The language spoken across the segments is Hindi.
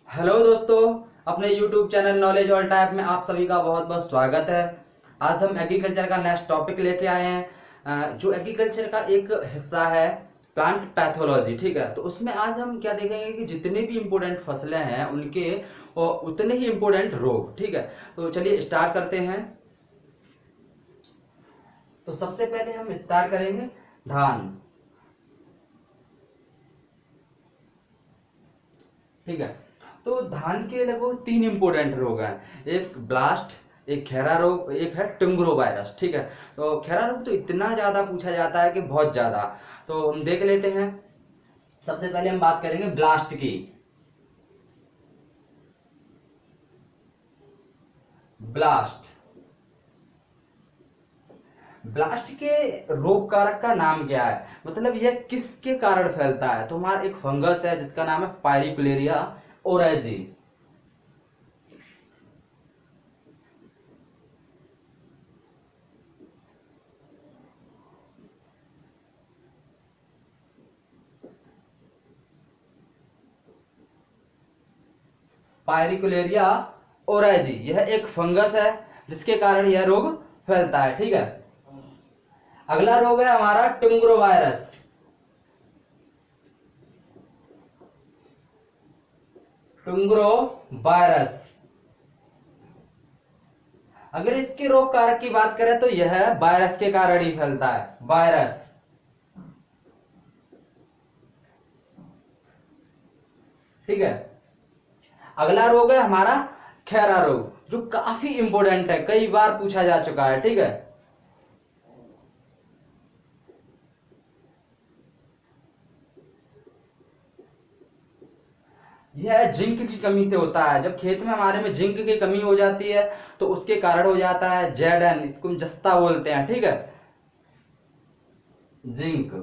हेलो दोस्तों, अपने YouTube channel knowledge all type में आप सभी का बहुत बहुत स्वागत है। आज हम एग्रीकल्चर का नेक्स्ट टॉपिक लेके आए हैं, जो एग्रीकल्चर का एक हिस्सा है प्लांट पैथोलॉजी। ठीक है, तो उसमें आज हम क्या देखेंगे कि जितने भी इम्पोर्टेंट फसलें हैं उनके और उतने ही इम्पोर्टेंट रोग। ठीक है, तो चलिए स्टार्ट करते हैं। तो सबसे पहले हम स्टार्ट करेंगे धान। ठीक है, तो धान के लगभग तीन इंपोर्टेंट रोग हैं। एक ब्लास्ट, एक खैरा रोग, एक है टिंगरो वायरस। ठीक है, तो खैरा रोग तो इतना ज्यादा पूछा जाता है कि बहुत ज्यादा। तो हम देख लेते हैं। सबसे पहले हम बात करेंगे ब्लास्ट की। ब्लास्ट ब्लास्ट के रोग कारक का नाम क्या है, मतलब यह किसके कारण फैलता है? तो हमारा एक फंगस है जिसका नाम है पायरिप्लेरिया ओराइजी। पायरिकुलेरिया ओराइजी यह एक फंगस है जिसके कारण यह रोग फैलता है। ठीक है, अगला रोग है हमारा टिंगरो वायरस। टिंगरो वायरस, अगर इसके रोग कारक की बात करें तो यह वायरस के कारण ही फैलता है। वायरस। ठीक है, अगला रोग है हमारा खैरा रोग, जो काफी इंपोर्टेंट है, कई बार पूछा जा चुका है। ठीक है, यह जिंक की कमी से होता है। जब खेत में हमारे में जिंक की कमी हो जाती है तो उसके कारण हो जाता है जेडन, इसको हम जस्ता बोलते हैं। ठीक है, जिंक।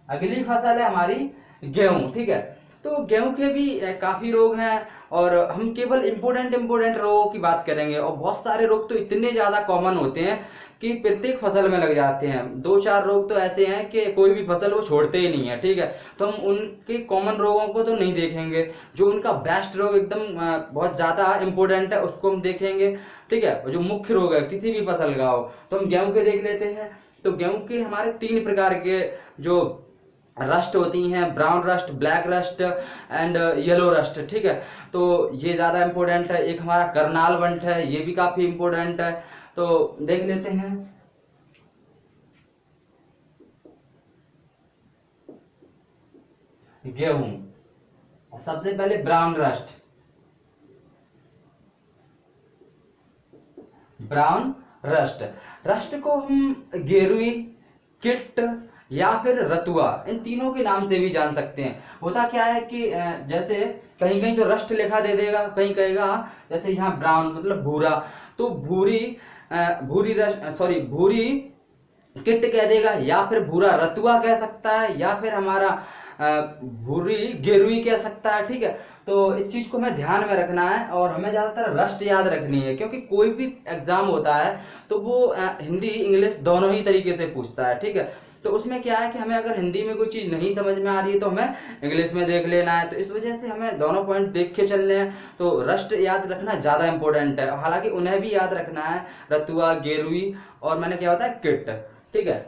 अगली फसल है हमारी गेहूं। ठीक है, तो गेहूं के भी काफी रोग हैं और हम केवल इंपोर्टेंट इंपोर्टेंट रोगों की बात करेंगे। और बहुत सारे रोग तो इतने ज्यादा कॉमन होते हैं कि प्रत्येक फसल में लग जाते हैं। दो चार रोग तो ऐसे हैं कि कोई भी फसल वो छोड़ते ही नहीं है। ठीक है, तो हम उनके कॉमन रोगों को तो नहीं देखेंगे, जो उनका बेस्ट रोग एकदम बहुत ज्यादा इंपॉर्टेंट है उसको हम देखेंगे। ठीक है, और जो मुख्य रोग है किसी भी फसल का हो तो हम गेहूं के देख लेते हैं। तो गेहूं के हमारे तीन प्रकार के जो रस्ट होती हैं, brown rust, black rust and yellow rust. ठीक है, तो ये ज्यादा इंपॉर्टेंट है। एक हमारा करनाल वंट है, ये भी काफी इंपॉर्टेंट है, तो देख लेते हैं। गेहूं, सबसे पहले brown rust. Brown rust, rust को हम गेरुई, किट या फिर रतुआ, इन तीनों के नाम से भी जान सकते हैं। होता क्या है कि जैसे कहीं कहीं तो रस्ट लिखा दे देगा, कहीं कहेगा जैसे यहाँ ब्राउन मतलब भूरा, तो भूरी भूरी रस्ट, सॉरी भूरी किट कह देगा, या फिर भूरा रतुआ कह सकता है, या फिर हमारा भूरी गेरुई कह सकता है। ठीक है, तो इस चीज को हमें ध्यान में रखना है और हमें ज्यादातर रस्ट याद रखनी है, क्योंकि कोई भी एग्जाम होता है तो वो हिंदी इंग्लिश दोनों ही तरीके से पूछता है। ठीक है, तो उसमें क्या है कि हमें अगर हिंदी में कोई चीज नहीं समझ में आ रही है तो हमें इंग्लिश में देख लेना है, तो इस वजह से हमें दोनों पॉइंट देख के चलने हैं। तो रस्ट याद रखना ज्यादा इंपॉर्टेंट है, हालांकि उन्हें भी याद रखना है, रतुआ, गेरुई और मैंने क्या होता है किट। ठीक है,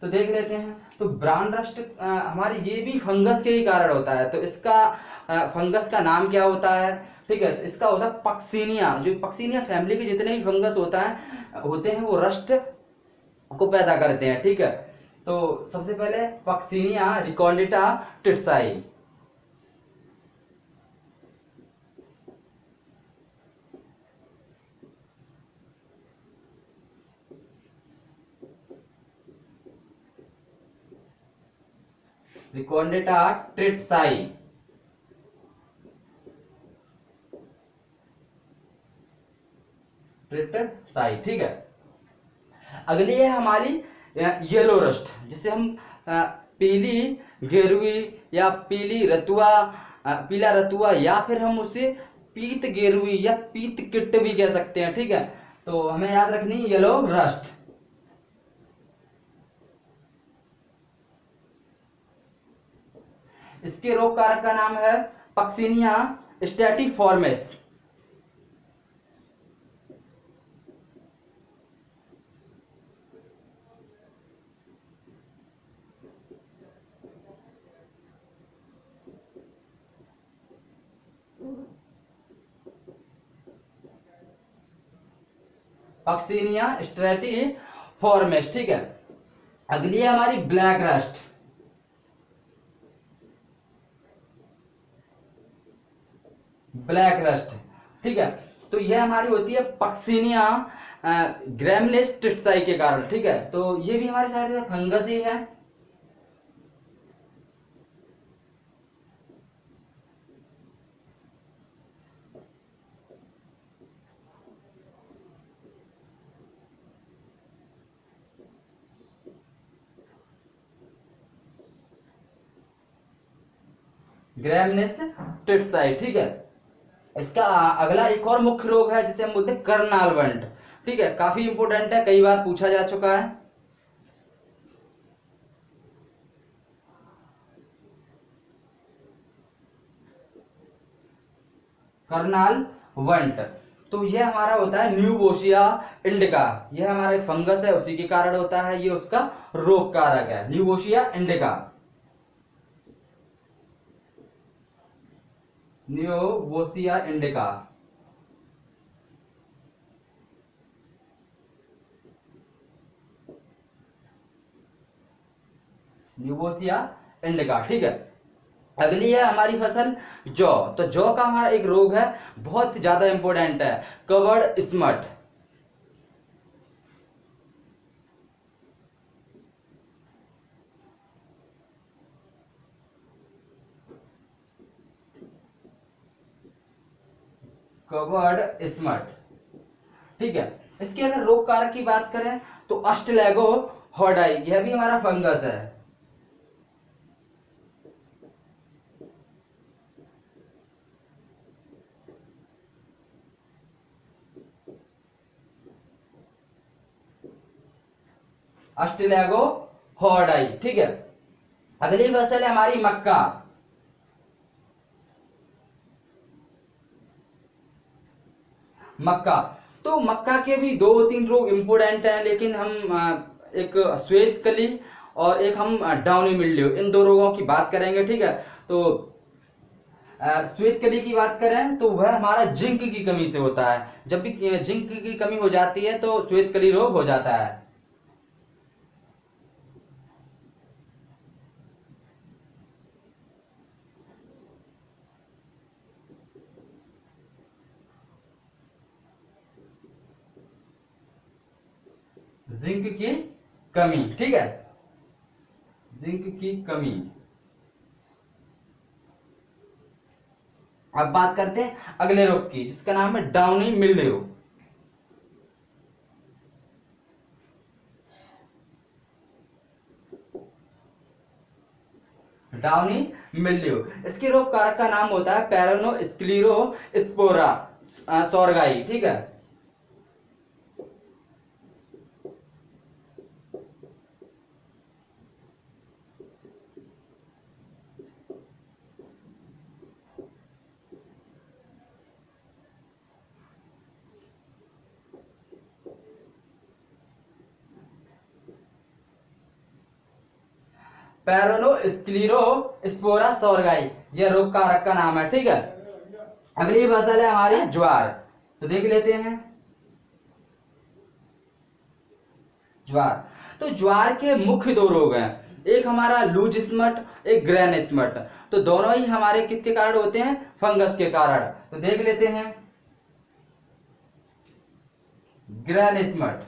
तो देख लेते हैं। तो ब्राउन रस्ट हमारे ये भी फंगस के ही कारण होता है, तो इसका फंगस का नाम क्या होता है? ठीक है, तो इसका होता है पक्सीनिया। जो पक्सीनिया फैमिली के जितने भी फंगस होते हैं वो रस्ट को पैदा करते हैं। ठीक है, तो सबसे पहले पक्सीनिया रिकॉर्डिटा टिट्साई। रिकॉर्डिटा टिट्साई, टिट्साई। ठीक है, अगली है हमारी येलो रस्ट, जिसे हम पीली गेरुई या पीली रतुआ, पीला रतुआ, या फिर हम उसे पीत गेरुई या पीत किट भी कह सकते हैं। ठीक है, तो हमें याद रखनी येलो रस्ट। इसके रोग कारक का नाम है पक्सिनिया स्टैटिफॉर्मिस। पक्सिनिया स्ट्रेटिफॉर्मिस, ठीक है। अगली है हमारी ब्लैक रस्ट। ब्लैक रस्ट, ठीक है। तो यह हमारी होती है पक्सिनिया ग्रैमिनेस्टिसाई के कारण, ठीक है। तो ये भी हमारे सारे फंगस ही है। ग्रैमिनेस्टिसाई, ठीक है। इसका अगला एक और मुख्य रोग है जिसे हम बोलते हैं कर्नाल वंट, ठीक है। काफी इंपोर्टेंट है, कई बार पूछा जा चुका है। कर्नाल वंट, तो यह हमारा होता है न्यूबोसिया इंडिका। यह हमारा एक फंगस है, उसी के कारण होता है, ये उसका रोग कारक है, न्यूबोसिया इंडिका। न्यूबोसिया इंडिका, न्यूबोसिया इंडिका, ठीक है। अगली है हमारी फसल जौ। तो जौ का हमारा एक रोग है, बहुत ज्यादा इंपॉर्टेंट है, कवर्ड स्मट। कवर्ड स्मट, ठीक है। इसके अगर रोग कारक की बात करें तो अष्टलैगो हॉडाई, यह भी हमारा फंगस है। अष्टलैगो हॉडाई, ठीक है। अगली फसल है हमारी मक्का। मक्का, तो मक्का के भी दो तीन रोग इंपोर्टेंट हैं, लेकिन हम एक श्वेत कली और एक हम डाउनी मिल्ड्यू, इन दो रोगों की बात करेंगे, ठीक है। तो श्वेत कली की बात करें तो वह हमारा जिंक की कमी से होता है। जब भी जिंक की कमी हो जाती है तो श्वेत कली रोग हो जाता है। जिंक की कमी, ठीक है, जिंक की कमी। अब बात करते हैं अगले रोग की, जिसका नाम है डाउनी मिल्ड्यू। डाउनी मिल्ड्यू, इसके रोग कारक का नाम होता है पैरानोस्क्लीरोस्पोरा सॉर्गाई, ठीक है। पैरानोस्क्लीरोस्पोरा सॉर्गाई, यह रोग कारक का नाम है, ठीक है। अगली फसल है हमारी ज्वार। तो देख लेते हैं ज्वार। तो ज्वार के मुख्य दो रोग हैं, एक हमारा लूज स्मट, एक ग्रैन स्मट। तो दोनों ही हमारे किसके कारण होते हैं? फंगस के कारण। तो देख लेते हैं ग्रैन स्मट।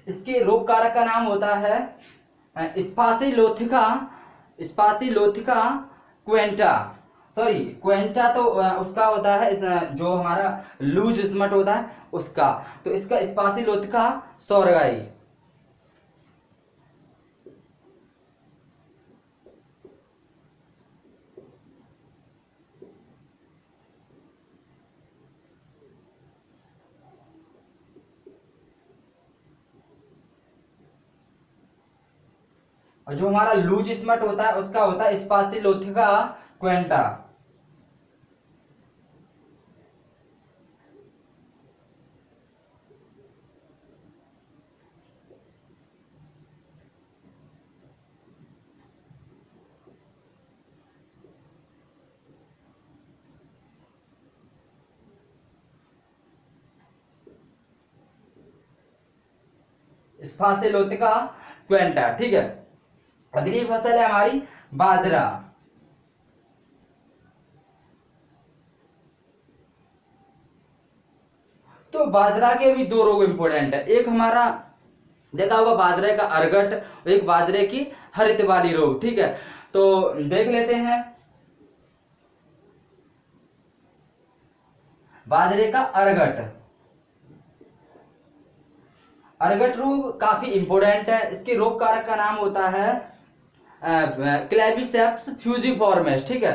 इसके रोग कारक का नाम होता है स्पासिलोथिका, स्पासिलोथिका क्वेंटा। सॉरी, क्वेंटा तो उसका होता है जो हमारा लूज स्मट होता है उसका। तो इसका स्पासिलोथिका सॉर्गाई। और जो हमारा लूज स्मट होता है उसका होता है स्पासिलोथिका क्वेंटा। स्पासिलोथिका क्वेंटा, ठीक है। अगली फसल है हमारी बाजरा। तो बाजरा के भी दो रोग इंपॉर्टेंट है, एक हमारा देखा होगा बाजरे का अर्गट, एक बाजरे की हरित वाली रोग, ठीक है। तो देख लेते हैं बाजरे का अर्गट। अर्गट रोग काफी इंपॉर्टेंट है, इसके रोग कारक का नाम होता है क्लेविसेप्स फ्यूजिफॉर्मिस, ठीक है।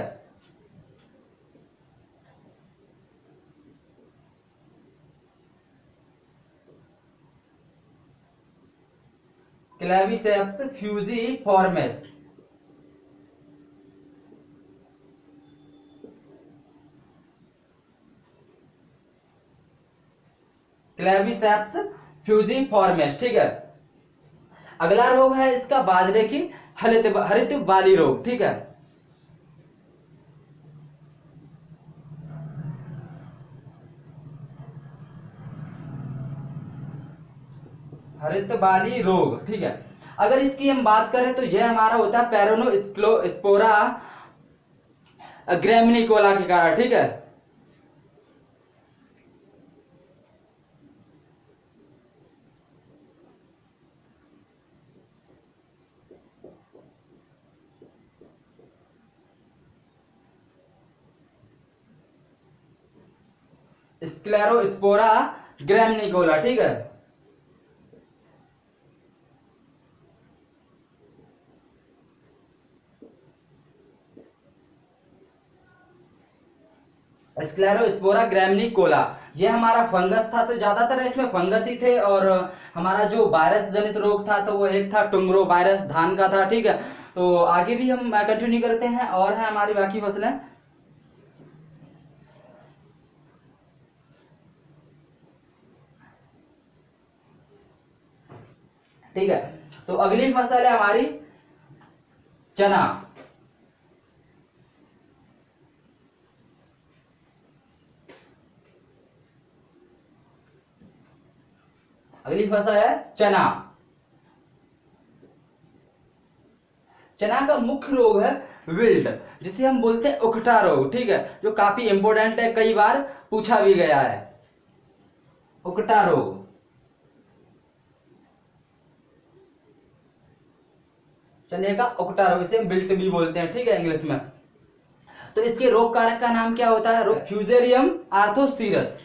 क्लेविसेप्स फ्यूजिफॉर्मिस। क्लेविसेप्स फ्यूजिफॉर्मिस, ठीक है। अगला रोग है इसका बाजरे की हरित वाली रोग, ठीक है। हरित वाली रोग, ठीक है। अगर इसकी हम बात करें तो यह हमारा होता है पेरोनोस्पोरा ग्रेमिनिकोला के कारण, ठीक है। स्क्लेरोस्पोरा ग्रेमिनिकोला, ठीक है। स्क्लेरोस्पोरा ग्रेमिनिकोला ये हमारा फंगस था, तो ज्यादातर इसमें फंगस ही थे। और हमारा जो वायरस जनित रोग था तो वो एक था टुंगरो वायरस, धान का था, ठीक है। तो आगे भी हम कंटिन्यू करते हैं और है हमारी बाकी फसलें। ठीक है, तो अगली फसल है हमारी चना। अगली फसल है चना। चना का मुख्य रोग है विल्ट, जिसे हम बोलते हैं उकठा रोग, ठीक है, जो काफी इंपोर्टेंट है, कई बार पूछा भी गया है। उकठा रोग, चने का उकठा रोग, इसे हम विल्ट भी बोलते हैं, ठीक है, इंग्लिश में। तो इसके रोग कारक का नाम क्या होता है? फ्यूजेरियम आर्थोसीरस।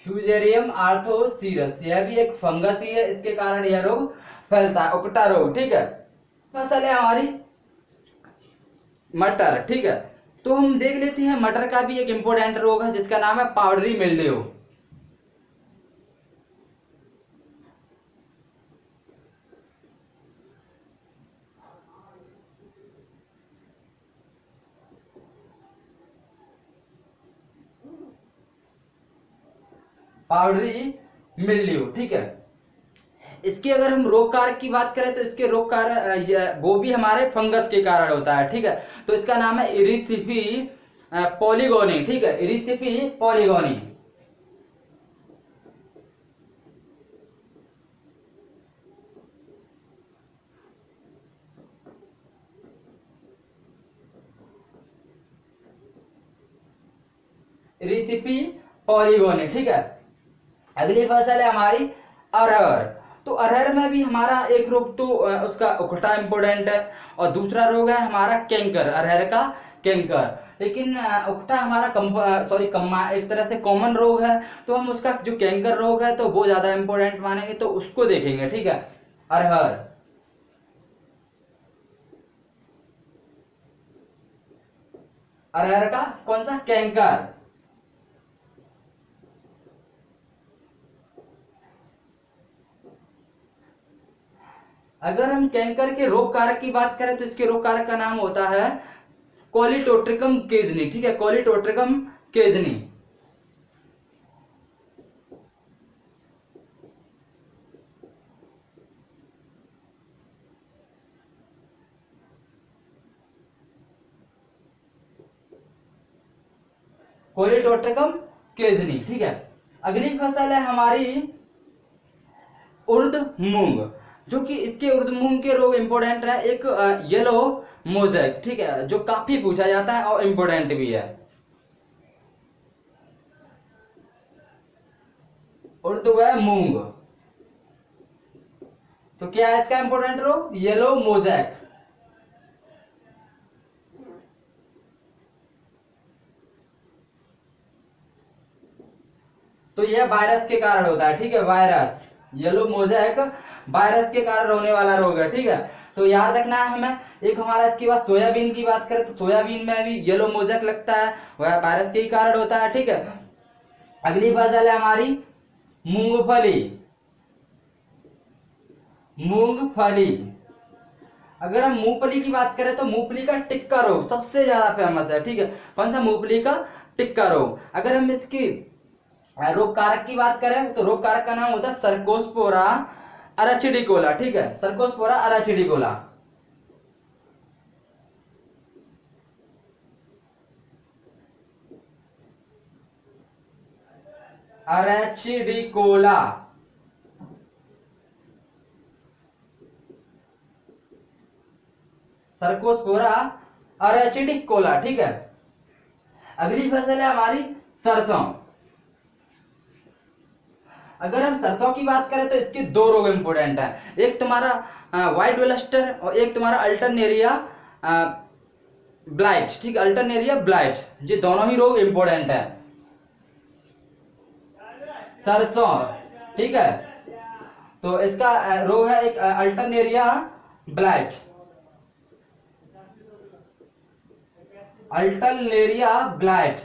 फ्यूजेरियम आर्थोसीरस यह भी एक फंगस ही है, इसके कारण यह रोग फैलता है, उकटा रोग, ठीक है। फसल है हमारी मटर, ठीक है। तो हम देख लेते हैं मटर का भी एक इंपोर्टेंट रोग है जिसका नाम है पाउडरी मिल्ड्यू। पाउडरी मिल्ड्यू, ठीक है। इसके अगर हम रोग कारक की बात करें तो इसके रोग कारक वो भी हमारे फंगस के कारण होता है, ठीक है। तो इसका नाम है इरिसिफी पॉलीगोनी, ठीक है, इरिसिफी पॉलीगोनी। इरिसिफी पॉलीगोनी, ठीक है। अगली फसल है हमारी अरहर। तो अरहर में भी हमारा एक रोग तो उसका उकठा इंपोर्टेंट है, और दूसरा रोग है हमारा कैंकर, अरहर का कैंकर। लेकिन उकठा हमारा सॉरी कम्मा एक तरह से कॉमन रोग है, तो हम उसका जो कैंकर रोग है तो वो ज्यादा इंपॉर्टेंट मानेंगे, तो उसको देखेंगे। ठीक है, अरहर, अरहर का कौन सा कैंकर। अगर हम कैंकर के रोग कारक की बात करें तो इसके रोग कारक का नाम होता है कोलिटोट्रिकम केजनी। ठीक है, कोलिटोट्रिकम केजनी। कोलिटोट्रिकम केजनी। ठीक है, अगली फसल है हमारी उर्द मूंग, जो कि इसके उर्द मूंग के रोग इंपोर्टेंट है। एक येलो मोजेक, ठीक है, जो काफी पूछा जाता है और इंपोर्टेंट भी है। उर्द व मूंग, तो क्या है इसका इंपोर्टेंट रोग? Yellow mosaic. तो यह वायरस के कारण होता है। ठीक है, वायरस, येलो मोजेक वायरस के कारण होने वाला रोग है। ठीक है, तो याद रखना है हमें। एक हमारा इसके बाद सोयाबीन की बात करें तो सोयाबीन में भी येलो मोजेक लगता है, वह वायरस के ही कारण होता है। ठीक है, अगली फसल है हमारी मूंगफली। मूंगफली, अगर हम मूंगफली की बात करें तो मूंगफली का टिक्का रोग सबसे ज्यादा फेमस है। ठीक है, कौन सा? मूंगफली का टिक्का रोग। अगर हम इसकी रोग कारक की बात करें तो रोग कारक का नाम होता है सर्कोस्पोरा अराचिडिकोला। ठीक है, सर्कोस्पोरा अराचिडिकोला। अराचिडिकोला, सर्कोस्पोरा अराचिडिकोला। ठीक है, अगली फसल है हमारी सरसों। अगर हम सरसों की बात करें तो इसके दो रोग इंपोर्टेंट है। एक तुम्हारा व्हाइट वेलस्टर और एक तुम्हारा अल्टरनेरिया ब्लाइट। ठीक है, अल्टरनेरिया ब्लाइट, ये दोनों ही रोग इंपोर्टेंट है सरसों। ठीक है, तो इसका रोग है एक Alternaria blight. Alternaria blight,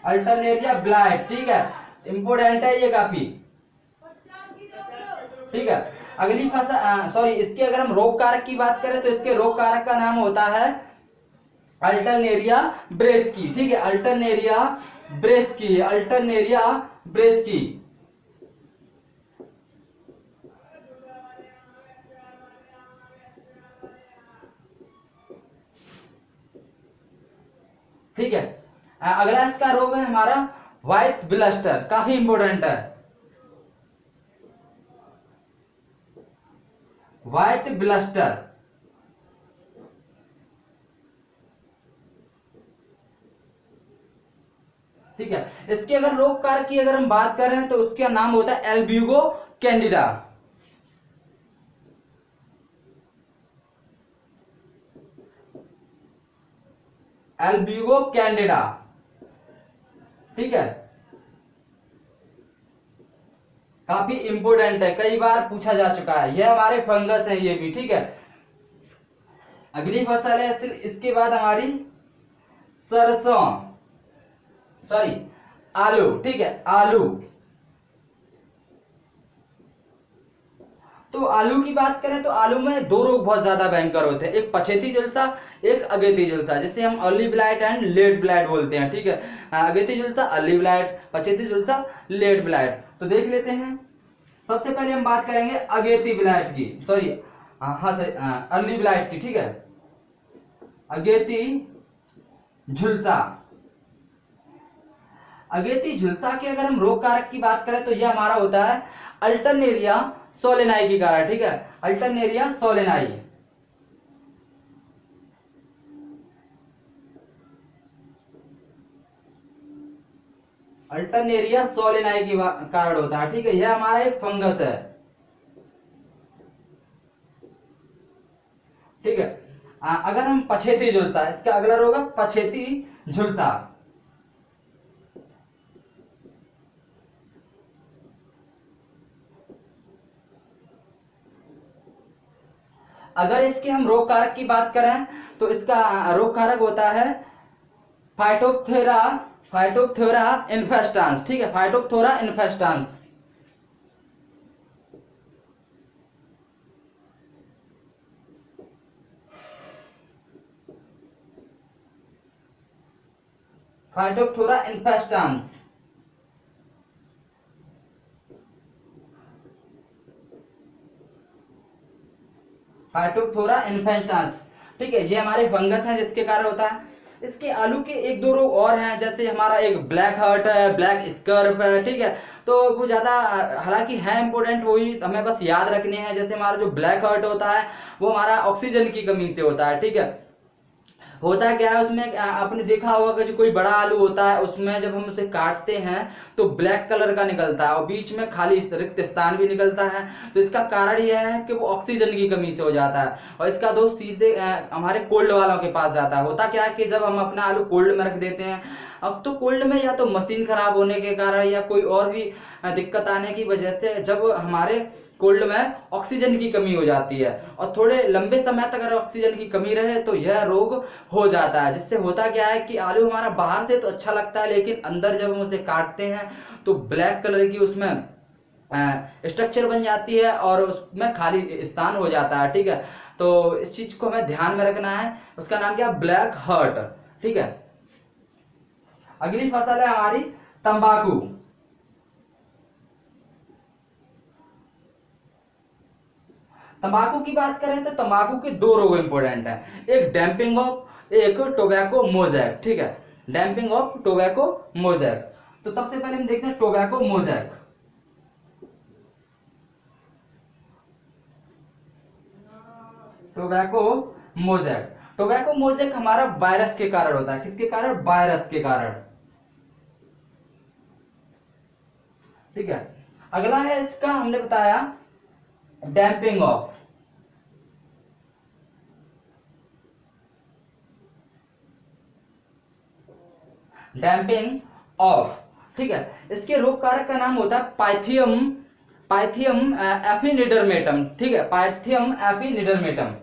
Alternaria blight. ठीक है, इंपोर्टेंट है ये काफी। ठीक है, अगली फसल सॉरी इसके अगर हम रोग कारक की बात करें तो इसके रोग कारक का नाम होता है अल्टरनेरिया ब्रेस्की। ठीक है, अल्टरनेरिया ब्रेस्की, अल्टरनेरिया ब्रेस्की। ठीक है, अगला इसका रोग है हमारा व्हाइट ब्लस्टर, काफी इंपोर्टेंट है व्हाइट ब्लस्टर। ठीक है, इसके अगर रोग कारक की अगर हम बात कर रहे हैं तो उसका नाम होता है एल्ब्यूगो कैंडिडा। Albugo Candida. ठीक है, काफी इंपोर्टेंट है, कई बार पूछा जा चुका है। यह हमारे फंगस है ये भी। ठीक है, अगली फसल है इसके बाद हमारी सरसों, सॉरी आलू। ठीक है, आलू। तो आलू की बात करें तो आलू में दो रोग बहुत ज्यादा भयंकर होते हैं, एक पछेती झुलसा, एक अगेती झुलसा, जिसे हम early blight and let blight बोलते हैं। ठीक है, अगेती झुलसा अर्ली ब्लाइट, पछेती झुलसा लेट ब्लाइट। तो देख लेते हैं। सबसे पहले हम बात करेंगे अगेती ब्लाइट की, सॉरी हाँ सर अर्ली ब्लाइट की। ठीक है, अगेती झुलसा। अगेती झुलसा के अगर हम रोग कारक की बात करें तो यह हमारा होता है अल्टरनेरिया सोलेनाई के कारण। ठीक है, अल्टरनेरिया सोलेनाई। अल्टरनेरिया सोलेनाई के कारण होता है। ठीक है, यह हमारा एक फंगस है। ठीक है, अगर हम पछेती झुलसा, इसका अगला रोग है पछेती झुलसा। अगर इसके हम रोग कारक की बात करें तो इसका रोग कारक होता है फाइटोप्थोरा, फाइटोप्थोरा इन्फेस्टांस, ठीक है, Phytophthora infestans. Phytophthora infestans. Phytophthora infestans, ठीक है, ये हमारे फंगस है जिसके कारण होता है। इसके आलू के एक दो रोग और हैं, जैसे हमारा एक ब्लैक हर्ट है, ब्लैक स्कर्फ है, ठीक है, तो वो ज्यादा हालांकि है इंपॉर्टेंट, वही हमें बस याद रखने हैं। जैसे हमारा जो ब्लैक हर्ट होता है वो हमारा ऑक्सीजन की कमी से होता है, ठीक है। होता क्या है उसमें, आपने देखा होगा कि जो कोई बड़ा आलू होता है उसमें जब हम उसे काटते हैं तो ब्लैक कलर का निकलता है और बीच में खाली रिक्त स्थान भी निकलता है। तो इसका कारण यह है कि वो ऑक्सीजन की कमी से हो जाता है और इसका दोष सीधे हमारे कोल्ड वालों के पास जाता है। होता क्या है कि जब हम अपना आलू कोल्ड में रख देते हैं, अब तो कोल्ड में या तो मशीन खराब होने के कारण या कोई और भी दिक्कत आने की वजह से जब हमारे कोल्ड में ऑक्सीजन की कमी हो जाती है और थोड़े लंबे समय तक अगर ऑक्सीजन की कमी रहे तो यह रोग हो जाता है। जिससे होता क्या है कि आलू हमारा बाहर से तो अच्छा लगता है लेकिन अंदर जब हम उसे काटते हैं तो ब्लैक कलर की उसमें स्ट्रक्चर बन जाती है और उसमें खाली स्थान हो जाता है, ठीक है। तो इस चीज को हमें ध्यान में रखना है। उसका नाम क्या, ब्लैक हर्ट, ठीक है। अगली फसल है हमारी तंबाकू। तंबाकू की बात करें तो तंबाकू के दो रोग इंपॉर्टेंट है, एक डैम्पिंग ऑफ, एक टोबैको मोजैक, ठीक है, डैम्पिंग ऑफ टोबैको मोजैक। तो सबसे पहले हम देखते हैं tobacco mosaic. Tobacco mosaic, tobacco mosaic हमारा वायरस के कारण होता है। किसके कारण, वायरस के कारण, ठीक है। अगला है इसका हमने बताया डैम्पिंग ऑफ, डैम्पिंग ऑफ, ठीक है। इसके रोग कारक का नाम होता है पाइथियम, पाइथियम एफिनिडर्मेटम, ठीक है, पाइथियम एफिनिडर्मेटम।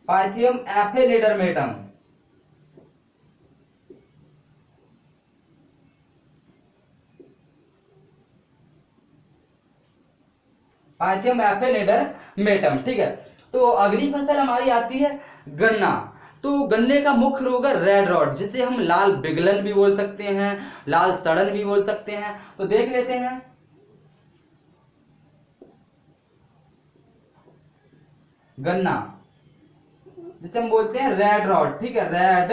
पाइथियम एफिनिडर्मेटम, पाइथियम एफिनिडर्मेटम, ठीक है। तो अगली फसल हमारी आती है गन्ना। तो गन्ने का मुख्य रोग है रेड रॉट, जिसे हम लाल बिगलन भी बोल सकते हैं, लाल सड़न भी बोल सकते हैं। तो देख लेते हैं। गन्ना जिसे हम बोलते हैं रेड रॉट, ठीक है, रेड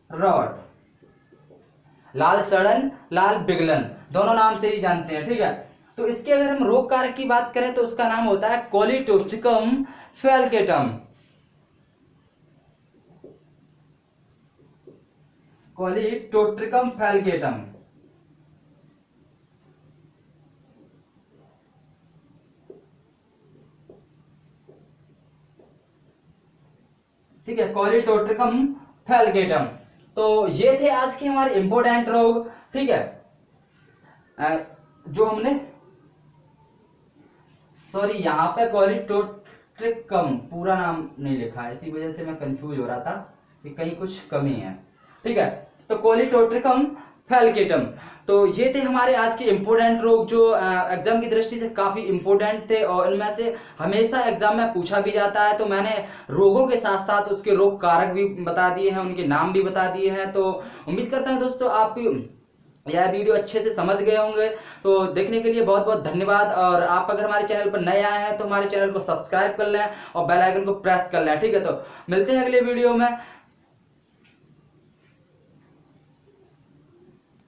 रॉट, लाल सड़न, लाल बिगलन, दोनों नाम से ही जानते हैं, ठीक है। तो इसके अगर हम रोग कारक की बात करें तो उसका नाम होता है कोलिटोस्ट्रिकम फैल्केटम, कोलिटोस्ट्रिकम फैल्केटम, ठीक है, कोलिटोस्ट्रिकम फैल्केटम। तो ये थे आज के हमारे इंपोर्टेंट रोग, ठीक है, जो हमने, सॉरी यहाँ पे कोलिटोस्ट्रिकम पूरा नाम नहीं लिखा है, इसी वजह से मैं कंफ्यूज हो रहा था कि कहीं कुछ कमी है, ठीक है। तो कोलिटोस्ट्रिकम फैल्केटम, तो ये थे हमारे आज के इंपोर्टेंट रोग जो एग्जाम की दृष्टि से काफी इंपोर्टेंट थे और इनमें से हमेशा एग्जाम में पूछा भी जाता है। तो मैंने रोगों के साथ साथ उसके रोग कारक भी बता दिए हैं, उनके नाम भी बता दिए हैं। तो उम्मीद करता हूं दोस्तों आप यह वीडियो अच्छे से समझ गए होंगे। तो देखने के लिए बहुत बहुत धन्यवाद। और आप अगर हमारे चैनल पर नए आए हैं तो हमारे चैनल को सब्सक्राइब कर लें और बेल आइकन को प्रेस कर लें, ठीक है। तो मिलते हैं अगले वीडियो में।